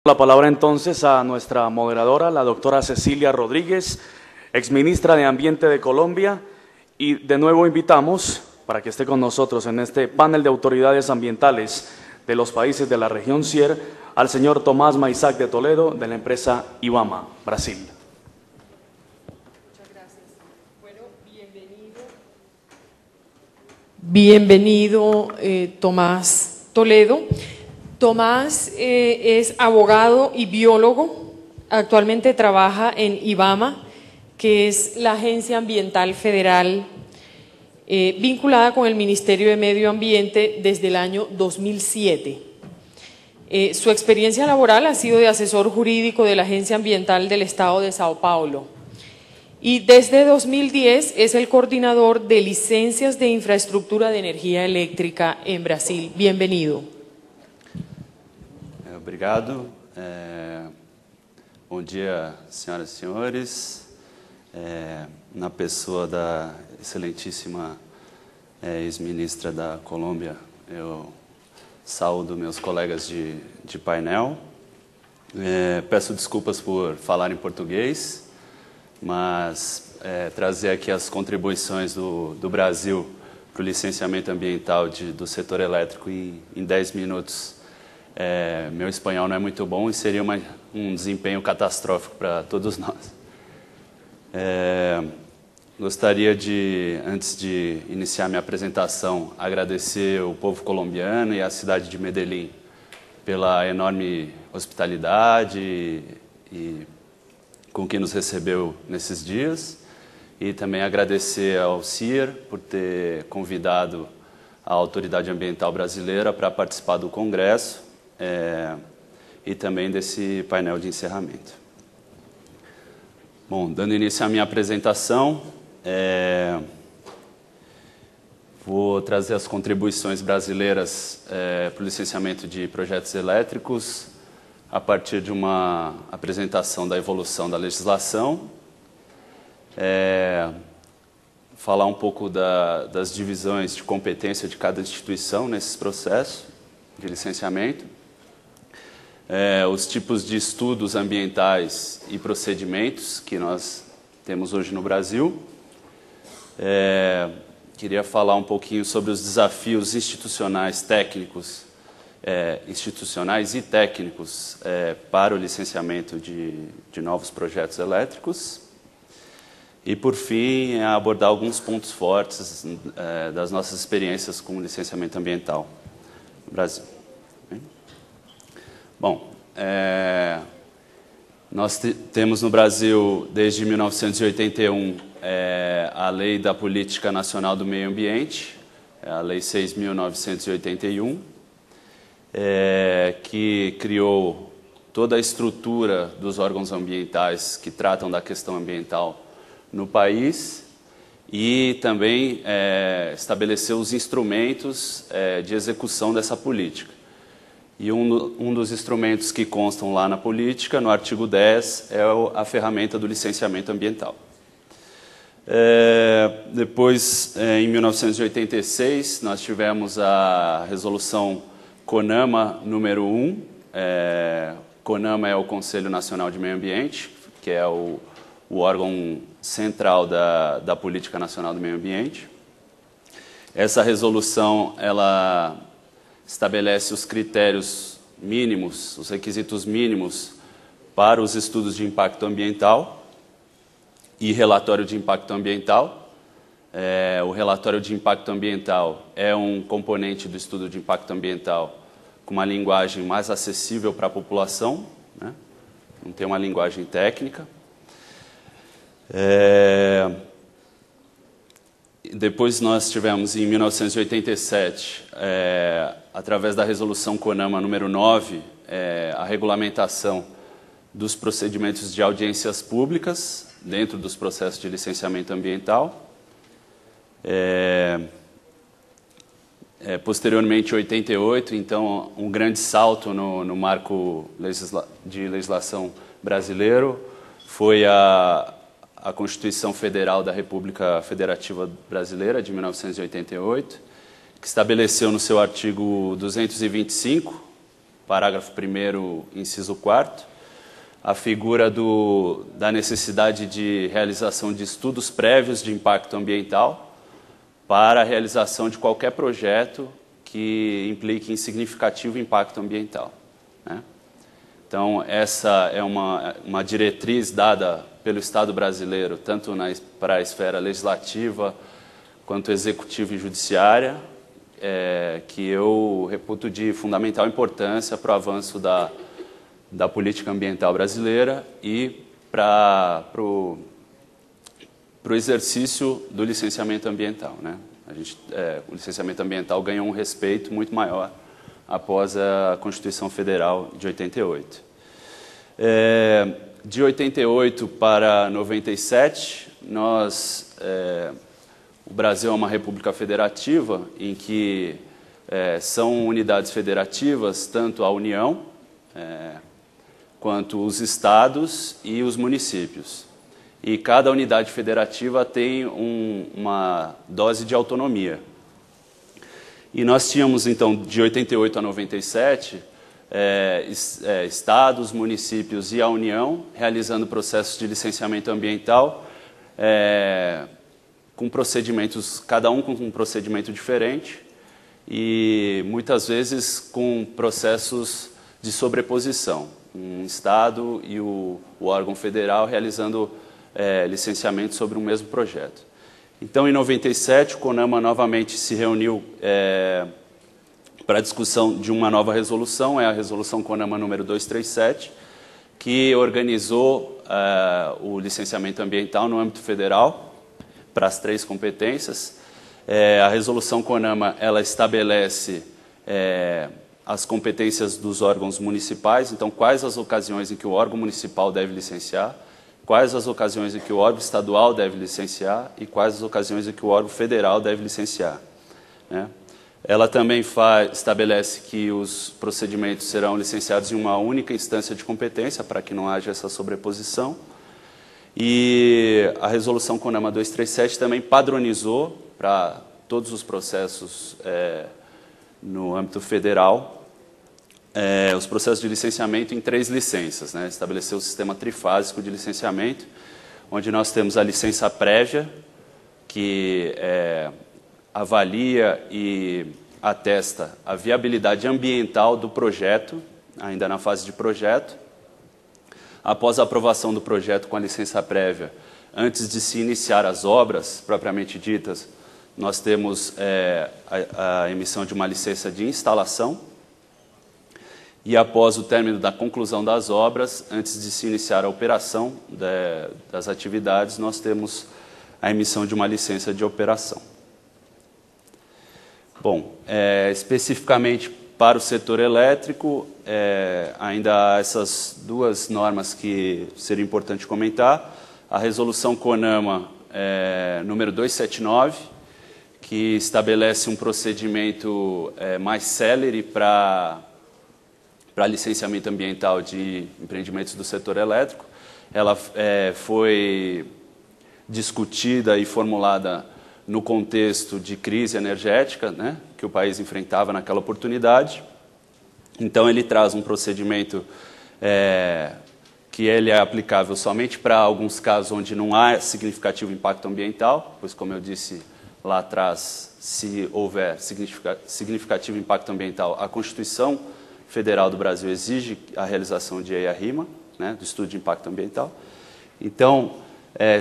La palabra entonces a nuestra moderadora, la doctora Cecilia Rodríguez, exministra de Ambiente de Colombia, y de nuevo invitamos para que esté con nosotros en este panel de autoridades ambientales de los países de la región CIER al señor Tomás Maizac de Toledo, de la empresa IBAMA, Brasil. Muchas gracias. Bueno, bienvenido Tomás Toledo. Tomás es abogado y biólogo, actualmente trabaja en IBAMA, que es la agencia ambiental federal vinculada con el Ministerio de Medio Ambiente desde el año 2007. Su experiencia laboral ha sido de asesor jurídico de la Agencia Ambiental del Estado de Sao Paulo y desde 2010 es el coordinador de licencias de infraestructura de energía eléctrica en Brasil. Bienvenido. Obrigado. Bom dia, senhoras e senhores. Na pessoa da excelentíssima ex-ministra da Colômbia, eu saúdo meus colegas de painel. Peço desculpas por falar em português, mas trazer aqui as contribuições do Brasil para o licenciamento ambiental do setor elétrico em 10 minutos. Meu espanhol não é muito bom e seria um desempenho catastrófico para todos nós. Gostaria de, antes de iniciar minha apresentação, agradecer o povo colombiano e a cidade de Medellín pela enorme hospitalidade e com que nos recebeu nesses dias. E também agradecer ao CIER por ter convidado a Autoridade Ambiental Brasileira para participar do Congresso e também desse painel de encerramento. Bom, dando início à minha apresentação, vou trazer as contribuições brasileiras para o licenciamento de projetos elétricos a partir de uma apresentação da evolução da legislação, falar um pouco das divisões de competência de cada instituição nesses processos de licenciamento, os tipos de estudos ambientais e procedimentos que nós temos hoje no Brasil. Queria falar um pouquinho sobre os desafios institucionais e técnicos para o licenciamento de novos projetos elétricos. E, por fim, abordar alguns pontos fortes das nossas experiências com licenciamento ambiental no Brasil. Bom, nós temos no Brasil, desde 1981, a Lei da Política Nacional do Meio Ambiente, a Lei 6.981, que criou toda a estrutura dos órgãos ambientais que tratam da questão ambiental no país e também estabeleceu os instrumentos de execução dessa política. E um dos instrumentos que constam lá na política, no artigo 10, é a ferramenta do licenciamento ambiental. Depois, em 1986, nós tivemos a resolução CONAMA número 1. CONAMA é o Conselho Nacional de Meio Ambiente, que é o órgão central da Política Nacional do Meio Ambiente. Essa resolução, ela estabelece os critérios mínimos, os requisitos mínimos para os estudos de impacto ambiental e relatório de impacto ambiental. O relatório de impacto ambiental é um componente do estudo de impacto ambiental com uma linguagem mais acessível para a população, né? Não tem uma linguagem técnica. Depois nós tivemos, em 1987, através da resolução CONAMA número 9, a regulamentação dos procedimentos de audiências públicas dentro dos processos de licenciamento ambiental. Posteriormente, em 88, então, um grande salto no marco de legislação brasileiro foi a Constituição Federal da República Federativa Brasileira, de 1988, que estabeleceu no seu artigo 225 parágrafo 1º, inciso 4º, a figura da necessidade de realização de estudos prévios de impacto ambiental para a realização de qualquer projeto que implique em significativo impacto ambiental, né? Então, essa é uma diretriz dada pelo Estado brasileiro, tanto para a esfera legislativa, quanto executiva e judiciária, que eu reputo de fundamental importância para o avanço da política ambiental brasileira e para o exercício do licenciamento ambiental, né? O licenciamento ambiental ganhou um respeito muito maior após a Constituição Federal de 88. De 88 para 97, o Brasil é uma república federativa em que são unidades federativas tanto a União quanto os estados e os municípios. E cada unidade federativa tem uma dose de autonomia. E nós tínhamos, então, de 88 a 97, estados, municípios e a União realizando processos de licenciamento ambiental com procedimentos, cada um com um procedimento diferente e muitas vezes com processos de sobreposição. Um estado e o órgão federal realizando licenciamento sobre um mesmo projeto. Então, em 97, o CONAMA novamente se reuniu para a discussão de uma nova resolução, é a resolução CONAMA número 237, que organizou o licenciamento ambiental no âmbito federal para as 3 competências. A resolução CONAMA ela estabelece as competências dos órgãos municipais, então quais as ocasiões em que o órgão municipal deve licenciar, quais as ocasiões em que o órgão estadual deve licenciar e quais as ocasiões em que o órgão federal deve licenciar, né? Ela também estabelece que os procedimentos serão licenciados em uma única instância de competência para que não haja essa sobreposição. E a resolução CONAMA 237 também padronizou para todos os processos no âmbito federal os processos de licenciamento em 3 licenças, né? Estabeleceu o sistema trifásico de licenciamento, onde nós temos a licença prévia, que avalia e atesta a viabilidade ambiental do projeto, ainda na fase de projeto. Após a aprovação do projeto com a licença prévia, antes de se iniciar as obras propriamente ditas, nós temos a emissão de uma licença de instalação. E após o término da conclusão das obras, antes de se iniciar a operação das atividades, nós temos a emissão de uma licença de operação. Bom, especificamente para o setor elétrico, ainda há essas 2 normas que seria importante comentar. A resolução CONAMA número 279, que estabelece um procedimento mais célere para licenciamento ambiental de empreendimentos do setor elétrico. Ela foi discutida e formulada no contexto de crise energética, né, que o país enfrentava naquela oportunidade. Então, ele traz um procedimento que ele é aplicável somente para alguns casos onde não há significativo impacto ambiental, pois, como eu disse lá atrás, se houver significativo impacto ambiental, a Constituição Federal do Brasil exige a realização de EIA-RIMA, né, do estudo de impacto ambiental. Então,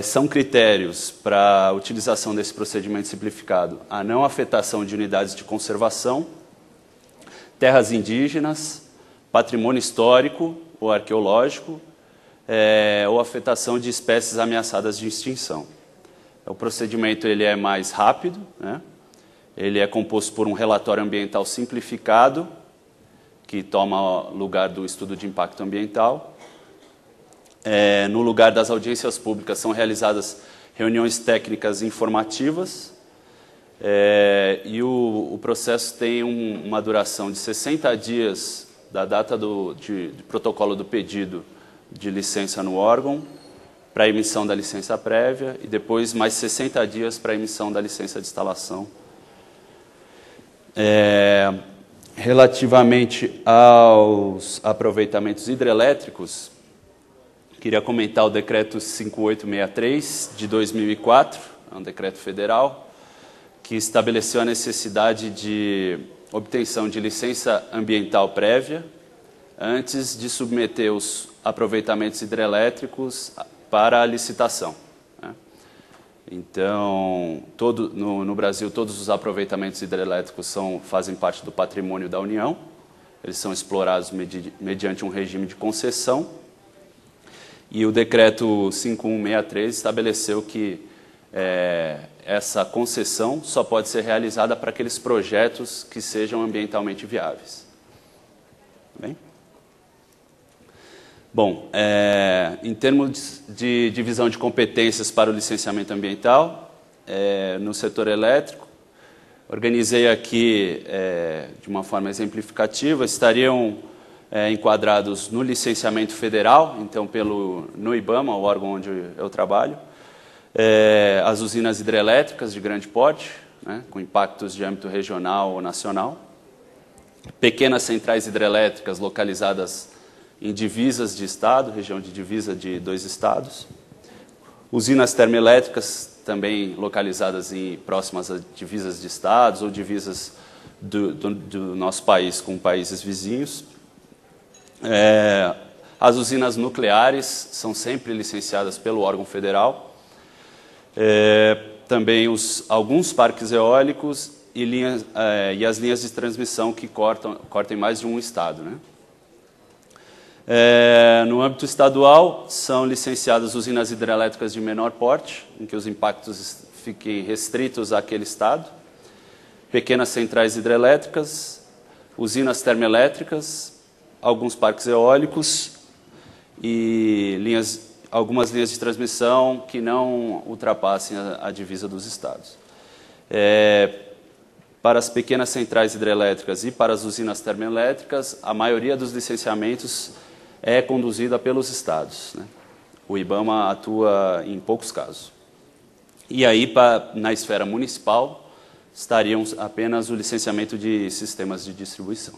são critérios para a utilização desse procedimento simplificado: a não afetação de unidades de conservação, terras indígenas, patrimônio histórico ou arqueológico, ou afetação de espécies ameaçadas de extinção. O procedimento ele é mais rápido, né? Ele é composto por um relatório ambiental simplificado, que toma lugar do estudo de impacto ambiental. No lugar das audiências públicas são realizadas reuniões técnicas informativas, e o processo tem uma duração de 60 dias da data de protocolo do pedido de licença no órgão para a emissão da licença prévia e depois mais 60 dias para a emissão da licença de instalação. Relativamente aos aproveitamentos hidrelétricos, queria comentar o decreto 5863 de 2004, é um decreto federal, que estabeleceu a necessidade de obtenção de licença ambiental prévia antes de submeter os aproveitamentos hidrelétricos para a licitação. Então, no Brasil, todos os aproveitamentos hidrelétricos fazem parte do patrimônio da União. Eles são explorados mediante um regime de concessão. E o decreto 5163 estabeleceu que essa concessão só pode ser realizada para aqueles projetos que sejam ambientalmente viáveis. Bem? Bom, em termos de divisão de competências para o licenciamento ambiental, no setor elétrico, organizei aqui de uma forma exemplificativa, estariam enquadrados no licenciamento federal, então no IBAMA, o órgão onde eu trabalho, as usinas hidrelétricas de grande porte, né, com impactos de âmbito regional ou nacional, pequenas centrais hidrelétricas localizadas em divisas de estado, região de divisa de 2 estados, usinas termoelétricas também localizadas próximas a divisas de estados ou divisas do nosso país com países vizinhos. As usinas nucleares são sempre licenciadas pelo órgão federal. Também alguns parques eólicos e as linhas de transmissão que cortem mais de um estado, né? No âmbito estadual, são licenciadas usinas hidrelétricas de menor porte, em que os impactos fiquem restritos àquele estado, pequenas centrais hidrelétricas, usinas termoelétricas, alguns parques eólicos e algumas linhas de transmissão que não ultrapassem a divisa dos estados. Para as pequenas centrais hidrelétricas e para as usinas termoelétricas, a maioria dos licenciamentos é conduzida pelos estados, né? O IBAMA atua em poucos casos. E aí, na esfera municipal, estariam apenas o licenciamento de sistemas de distribuição.